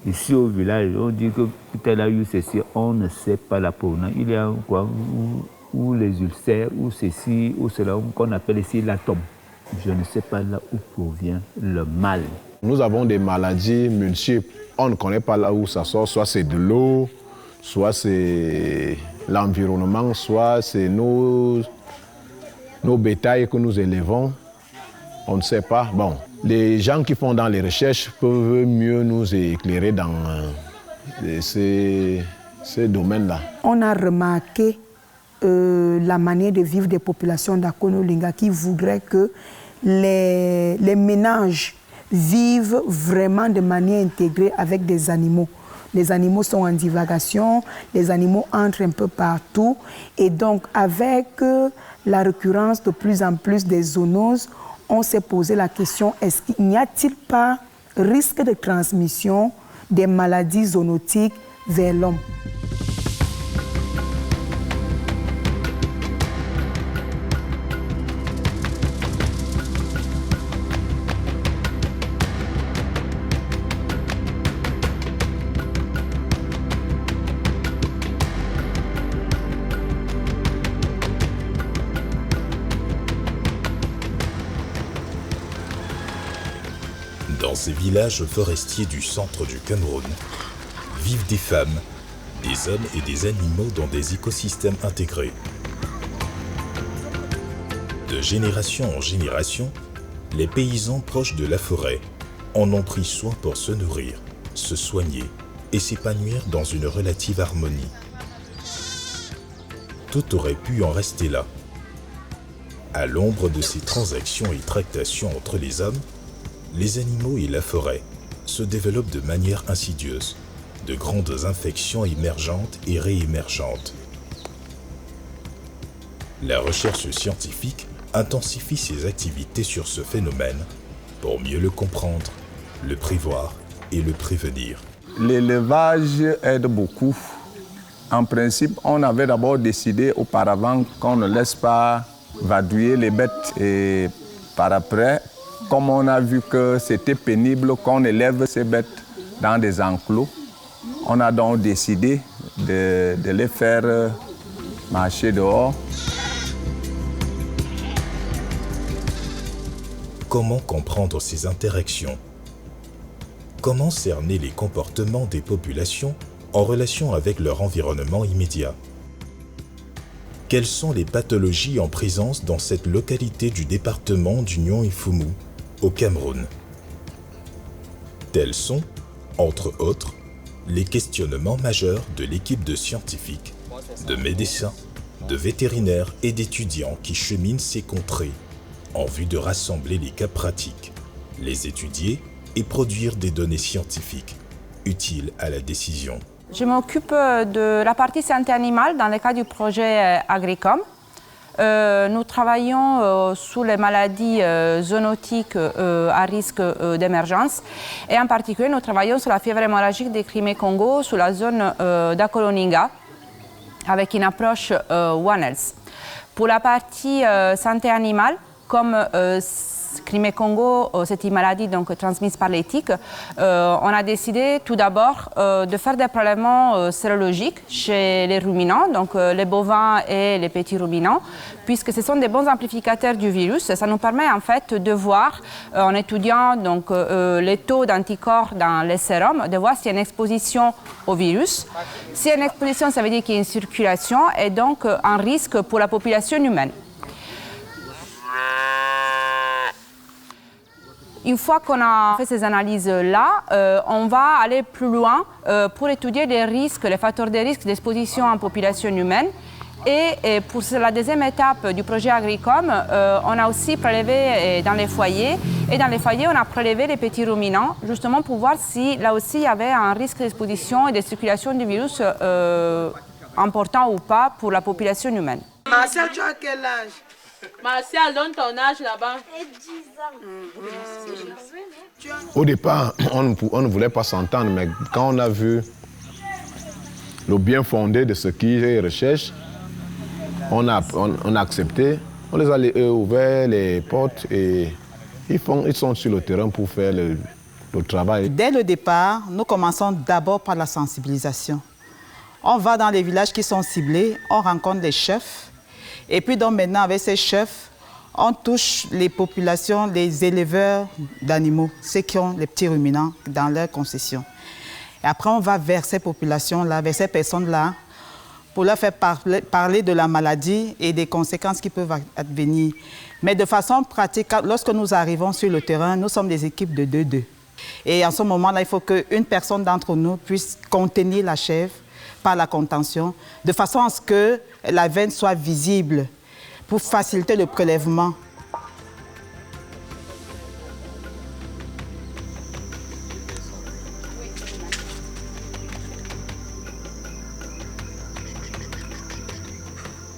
Ici au village, on dit que tel a eu ceci, on ne sait pas la provenance. Il y a quoi, ou les ulcères, ou ceci, ou cela, qu'on appelle ici l'atome. Je ne sais pas là où provient le mal. Nous avons des maladies multiples. On ne connaît pas là où ça sort. Soit c'est de l'eau, soit c'est l'environnement, soit c'est nos bétails que nous élevons. On ne sait pas. Bon, les gens qui font dans les recherches peuvent mieux nous éclairer dans ces domaines-là. On a remarqué la manière de vivre des populations d'Akono-Linga qui voudraient que les ménages vivent vraiment de manière intégrée avec des animaux. Les animaux sont en divagation, les animaux entrent un peu partout. Et donc, avec la récurrence de plus en plus des zoonoses, on s'est posé la question, n'y a-t-il pas risque de transmission des maladies zoonotiques vers l'homme? Dans ces villages forestiers du centre du Cameroun, vivent des femmes, des hommes et des animaux dans des écosystèmes intégrés. De génération en génération, les paysans proches de la forêt en ont pris soin pour se nourrir, se soigner et s'épanouir dans une relative harmonie. Tout aurait pu en rester là. À l'ombre de ces transactions et tractations entre les hommes, les animaux et la forêt se développent de manière insidieuse, de grandes infections émergentes et réémergentes. La recherche scientifique intensifie ses activités sur ce phénomène pour mieux le comprendre, le prévoir et le prévenir. L'élevage aide beaucoup. En principe, on avait d'abord décidé auparavant qu'on ne laisse pas vadouiller les bêtes. Et par après, comme on a vu que c'était pénible qu'on élève ces bêtes dans des enclos, on a donc décidé de les faire marcher dehors. Comment comprendre ces interactions? Comment cerner les comportements des populations en relation avec leur environnement immédiat? Quelles sont les pathologies en présence dans cette localité du département d'Union-Ifumu, au Cameroun? Tels sont, entre autres, les questionnements majeurs de l'équipe de scientifiques, de médecins, de vétérinaires et d'étudiants qui cheminent ces contrées en vue de rassembler les cas pratiques, les étudier et produire des données scientifiques utiles à la décision. Je m'occupe de la partie santé animale dans le cadre du projet Agricom. Nous travaillons sur les maladies zoonotiques à risque d'émergence et en particulier nous travaillons sur la fièvre hémorragique des Crimée-Congo sur la zone d'Akono-Linga avec une approche One Health. Pour la partie santé animale, comme Crimée-Congo, c'est une maladie donc transmise par les tiques. On a décidé tout d'abord de faire des prélèvements sérologiques chez les ruminants, donc les bovins et les petits ruminants, puisque ce sont des bons amplificateurs du virus. Ça nous permet en fait de voir, en étudiant donc, les taux d'anticorps dans les sérums, de voir s'il y a une exposition au virus. S'il y a une exposition, ça veut dire qu'il y a une circulation et donc un risque pour la population humaine. Une fois qu'on a fait ces analyses-là, on va aller plus loin pour étudier les risques, les facteurs de risque d'exposition en population humaine. Et pour la deuxième étape du projet Agricom, on a aussi prélevé dans les foyers. Et dans les foyers, on a prélevé les petits ruminants, justement pour voir si là aussi il y avait un risque d'exposition et de circulation du virus important ou pas pour la population humaine. Martial, tu as quel âge? Martial, donne ton âge là-bas. 10 ans. Au départ, on ne voulait pas s'entendre, mais quand on a vu le bien fondé de ce qu'ils recherchent, on a accepté. On les a ouvert les portes et ils sont sur le terrain pour faire le travail. Dès le départ, nous commençons d'abord par la sensibilisation. On va dans les villages qui sont ciblés, on rencontre les chefs. Et puis donc maintenant, avec ces chefs, on touche les populations, les éleveurs d'animaux, ceux qui ont les petits ruminants dans leurs concessions. Et après, on va vers ces populations-là, vers ces personnes-là, pour leur faire parler de la maladie et des conséquences qui peuvent advenir. Mais de façon pratique, lorsque nous arrivons sur le terrain, nous sommes des équipes de 2-2. Et en ce moment-là, il faut qu'une personne d'entre nous puisse contenir la chèvre par la contention, de façon à ce que la veine soit visible pour faciliter le prélèvement.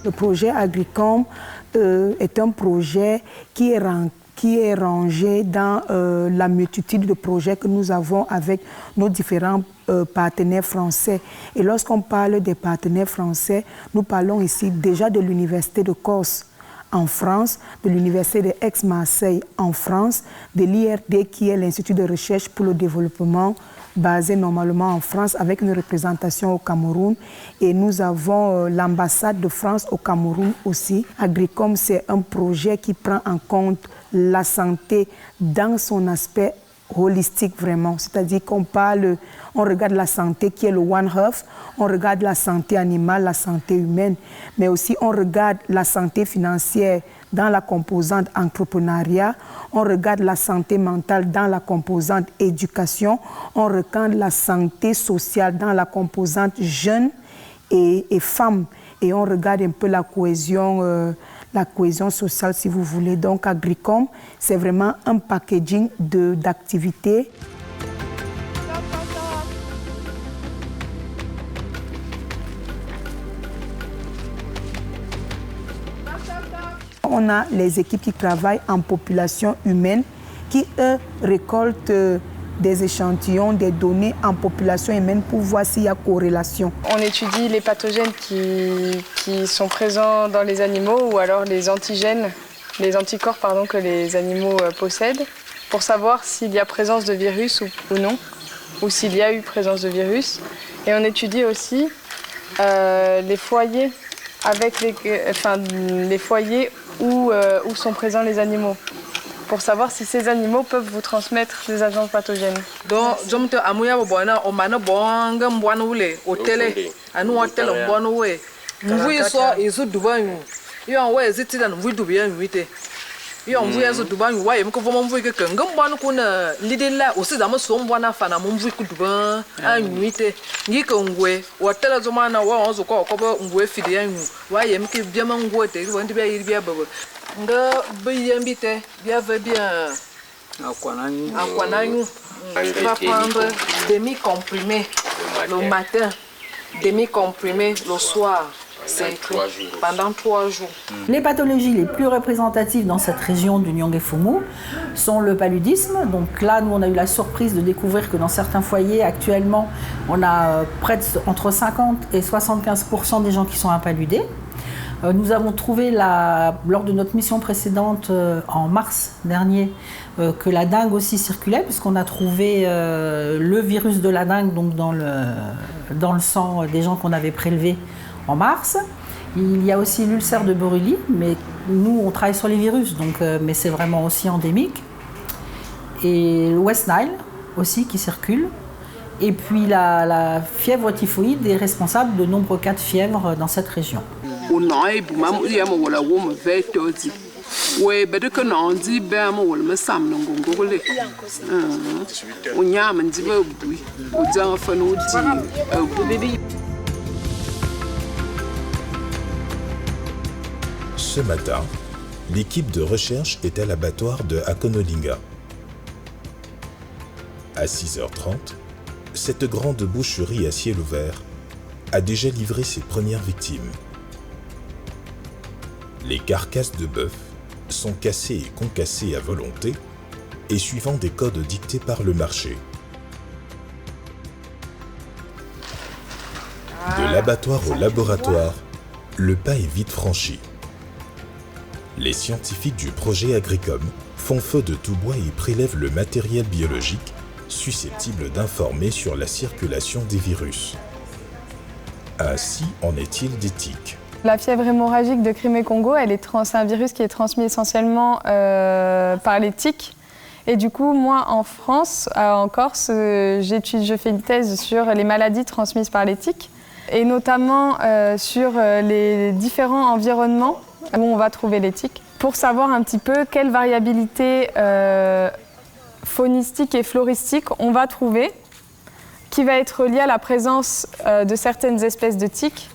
Le projet Agricom est un projet qui est rangé dans la multitude de projets que nous avons avec nos différents partenaires français. Et lorsqu'on parle des partenaires français, nous parlons ici déjà de l'Université de Corse en France, de l'Université de Aix-Marseille en France, de l'IRD qui est l'Institut de recherche pour le développement basé normalement en France avec une représentation au Cameroun. Et nous avons l'ambassade de France au Cameroun aussi. Agricom, c'est un projet qui prend en compte la santé dans son aspect holistique vraiment. C'est-à-dire qu'on regarde la santé qui est le One Health, on regarde la santé animale, la santé humaine, mais aussi on regarde la santé financière dans la composante entrepreneuriat, on regarde la santé mentale dans la composante éducation, on regarde la santé sociale dans la composante jeunes et femmes, et on regarde un peu la cohésion sociale si vous voulez. Donc Agricom, c'est vraiment un packaging d'activités. On a les équipes qui travaillent en population humaine, qui, eux, récoltent des échantillons, des données en population humaine pour voir s'il y a corrélation. On étudie les pathogènes qui sont présents dans les animaux ou alors les antigènes, les anticorps que les animaux possèdent, pour savoir s'il y a présence de virus ou non, ou s'il y a eu présence de virus. Et on étudie aussi les foyers les foyers où sont présents les animaux, pour savoir si ces animaux peuvent vous transmettre des agents pathogènes. Donc, je me va prendre demi-comprimé le matin, demi-comprimé le soir. C'est écrit pendant 3 jours. Les pathologies les plus représentatives dans cette région du Nyongé-Fumu sont le paludisme. Donc là, nous, on a eu la surprise de découvrir que dans certains foyers, actuellement, on a entre 50 et 75% des gens qui sont impaludés. Nous avons trouvé, lors de notre mission précédente, en mars dernier, que la dengue aussi circulait, puisqu'on a trouvé le virus de la dengue donc, dans le sang des gens qu'on avait prélevés en mars. Il y a aussi l'ulcère de Buruli, mais nous, on travaille sur les virus, donc, mais c'est vraiment aussi endémique. Et le West Nile aussi qui circule. Et puis la fièvre typhoïde est responsable de nombreux cas de fièvre dans cette région. Ce matin, l'équipe de recherche est à l'abattoir de Akonolinga. À 6h30, cette grande boucherie à ciel ouvert a déjà livré ses premières victimes. Les carcasses de bœuf sont cassées et concassées à volonté et suivant des codes dictés par le marché. De l'abattoir au laboratoire, le pas est vite franchi. Les scientifiques du projet Agricom font feu de tout bois et prélèvent le matériel biologique susceptibles d'informer sur la circulation des virus. Ainsi en est-il des tiques. La fièvre hémorragique de Crimée-Congo, c'est un virus qui est transmis essentiellement par les tiques. Et du coup, moi, en France, en Corse, je fais une thèse sur les maladies transmises par les tiques, et notamment sur les différents environnements où on va trouver les tiques, pour savoir un petit peu quelle variabilité faunistique et floristique on va trouver, qui va être liée à la présence de certaines espèces de tiques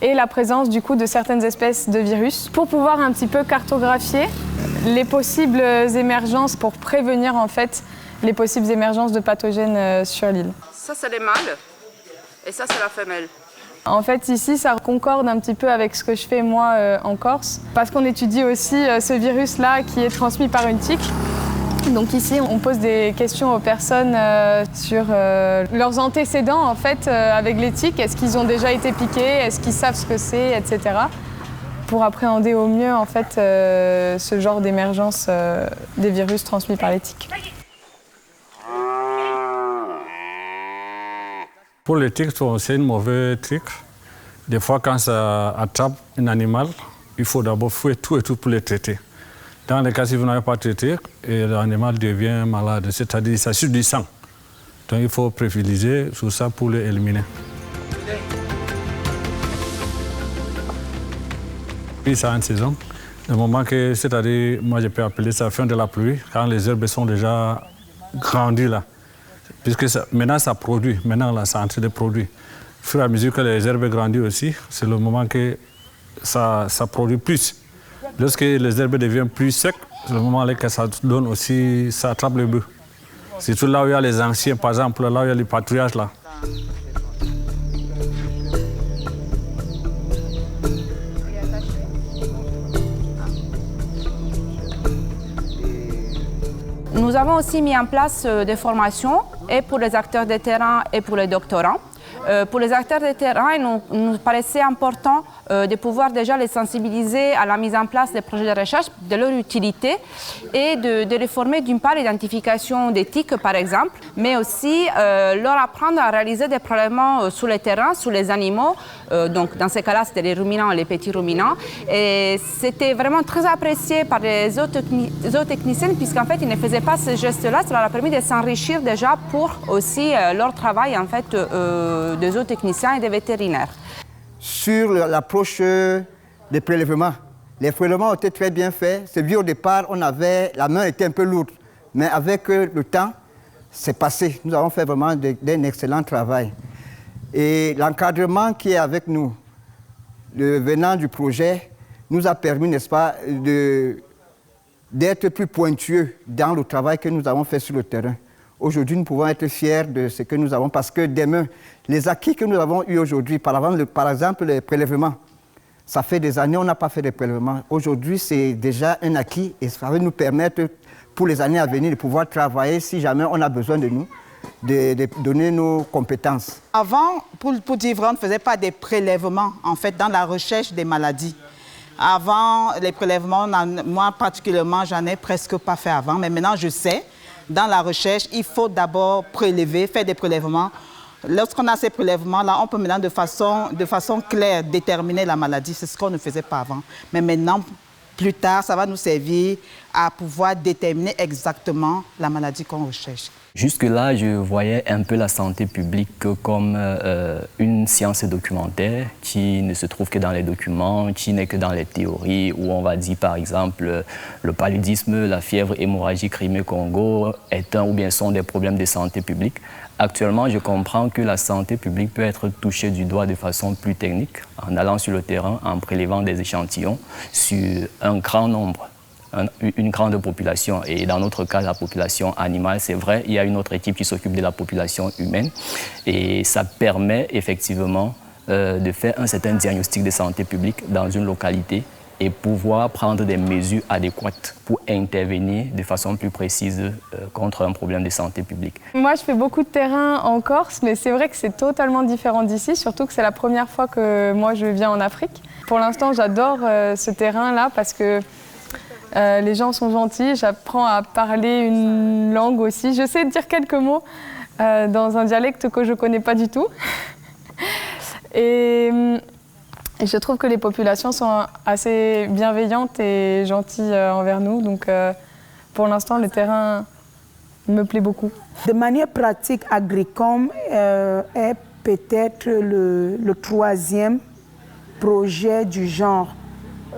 et la présence du coup de certaines espèces de virus, pour pouvoir un petit peu cartographier les possibles émergences, pour prévenir en fait les possibles émergences de pathogènes sur l'île. Ça c'est les mâles et ça c'est la femelle. En fait ici ça concorde un petit peu avec ce que je fais moi en Corse, parce qu'on étudie aussi ce virus-là qui est transmis par une tique. Donc ici, on pose des questions aux personnes sur leurs antécédents en fait, avec les tiques. Est-ce qu'ils ont déjà été piqués? Est-ce qu'ils savent ce que c'est, etc. Pour appréhender au mieux en fait, ce genre d'émergence des virus transmis par les tiques. Pour les tiques, c'est une mauvaise tique. Des fois, quand ça attrape un animal, il faut d'abord faire tout et tout pour les traiter. Dans les cas si vous n'avez pas traité, l'animal devient malade, c'est-à-dire ça suit du sang. Donc il faut privilégier sur ça pour l'éliminer. Puis ça a une saison. Le moment que, c'est-à-dire, moi je peux appeler ça fin de la pluie, quand les herbes sont déjà grandies là. Puisque ça, maintenant ça produit, maintenant là, c'est en train de produire. Au fur et à mesure que les herbes grandissent aussi, c'est le moment que ça produit plus. Lorsque les herbes deviennent plus secs, c'est le moment que ça donne aussi, ça attrape le bœuf. Surtout là où il y a les anciens, par exemple, là où il y a les patrouillages là. Nous avons aussi mis en place des formations et pour les acteurs de terrain et pour les doctorants. Pour les acteurs de terrain, il nous paraissait important de pouvoir déjà les sensibiliser à la mise en place des projets de recherche, de leur utilité et de les former d'une part l'identification des tiques par exemple, mais aussi leur apprendre à réaliser des prélèvements sur le terrain, sur les animaux. Donc dans ces cas-là, c'était les ruminants, les petits ruminants. Et c'était vraiment très apprécié par les zootechniciens puisqu'en fait, ils ne faisaient pas ce geste-là. Ça leur a permis de s'enrichir déjà pour aussi leur travail en fait, des zootechniciens et des vétérinaires. Sur l'approche des prélèvements, les prélèvements ont été très bien faits. C'est vu au départ, la main était un peu lourde, mais avec le temps, c'est passé. Nous avons fait vraiment un excellent travail. Et l'encadrement qui est avec nous, venant du projet, nous a permis, n'est-ce pas, d'être plus pointueux dans le travail que nous avons fait sur le terrain. Aujourd'hui, nous pouvons être fiers de ce que nous avons parce que demain, les acquis que nous avons eus aujourd'hui, par exemple les prélèvements, ça fait des années qu'on n'a pas fait de prélèvements. Aujourd'hui, c'est déjà un acquis et ça va nous permettre, pour les années à venir, de pouvoir travailler si jamais on a besoin de nous, de donner nos compétences. Avant, pour dire vrai, on ne faisait pas des prélèvements, en fait, dans la recherche des maladies. Avant, les prélèvements, moi particulièrement, j'en ai presque pas fait avant, mais maintenant je sais. Dans la recherche, il faut d'abord prélever, faire des prélèvements. Lorsqu'on a ces prélèvements-là, on peut maintenant de façon claire déterminer la maladie. C'est ce qu'on ne faisait pas avant. Mais maintenant, plus tard, ça va nous servir à pouvoir déterminer exactement la maladie qu'on recherche. Jusque-là, je voyais un peu la santé publique comme une science documentaire qui ne se trouve que dans les documents, qui n'est que dans les théories, où on va dire par exemple le paludisme, la fièvre hémorragique Crimée-Congo est un ou bien sont des problèmes de santé publique. Actuellement, je comprends que la santé publique peut être touchée du doigt de façon plus technique, en allant sur le terrain, en prélevant des échantillons sur un grand nombre. Une grande population et dans notre cas la population animale, c'est vrai, il y a une autre équipe qui s'occupe de la population humaine et ça permet effectivement de faire un certain diagnostic de santé publique dans une localité et pouvoir prendre des mesures adéquates pour intervenir de façon plus précise contre un problème de santé publique. Moi, je fais beaucoup de terrain en Corse, mais c'est vrai que c'est totalement différent d'ici, surtout que c'est la première fois que moi je viens en Afrique. Pour l'instant, j'adore ce terrain-là parce que Les gens sont gentils, j'apprends à parler une langue aussi. Je sais dire quelques mots dans un dialecte que je ne connais pas du tout. Et je trouve que les populations sont assez bienveillantes et gentilles envers nous. Donc pour l'instant, le terrain me plaît beaucoup. De manière pratique, Agricom est peut-être le troisième projet du genre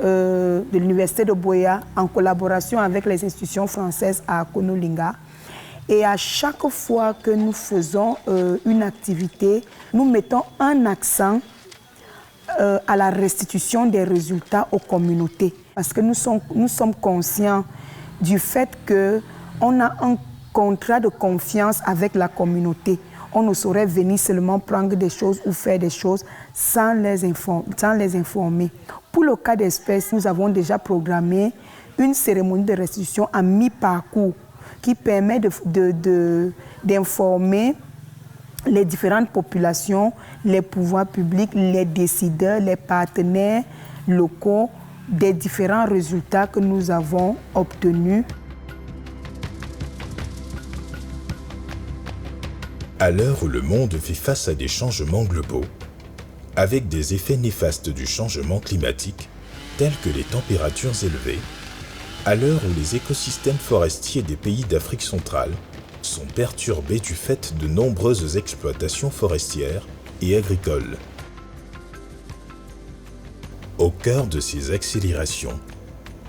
de l'Université de Buea en collaboration avec les institutions françaises à Konolinga. Et à chaque fois que nous faisons une activité, nous mettons un accent à la restitution des résultats aux communautés. Parce que nous sommes conscients du fait qu'on a un contrat de confiance avec la communauté. On ne saurait venir seulement prendre des choses ou faire des choses sans les informer. Pour le cas d'espèce, nous avons déjà programmé une cérémonie de restitution à mi-parcours qui permet d'informer les différentes populations, les pouvoirs publics, les décideurs, les partenaires locaux des différents résultats que nous avons obtenus. À l'heure où le monde fait face à des changements globaux, avec des effets néfastes du changement climatique, tels que les températures élevées, à l'heure où les écosystèmes forestiers des pays d'Afrique centrale sont perturbés du fait de nombreuses exploitations forestières et agricoles. Au cœur de ces accélérations,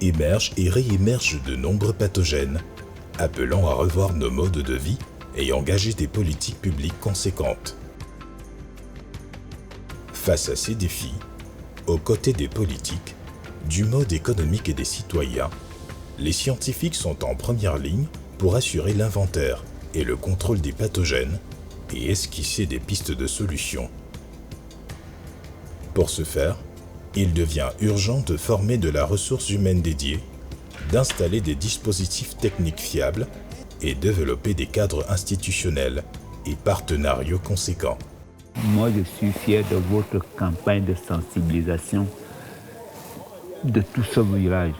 émergent et réémergent de nombreux pathogènes, appelant à revoir nos modes de vie et engager des politiques publiques conséquentes. Face à ces défis, aux côtés des politiques, du mode économique et des citoyens, les scientifiques sont en première ligne pour assurer l'inventaire et le contrôle des pathogènes et esquisser des pistes de solutions. Pour ce faire, il devient urgent de former de la ressource humaine dédiée, d'installer des dispositifs techniques fiables et développer des cadres institutionnels et partenariaux conséquents. Moi, je suis fier de votre campagne de sensibilisation de tout ce village.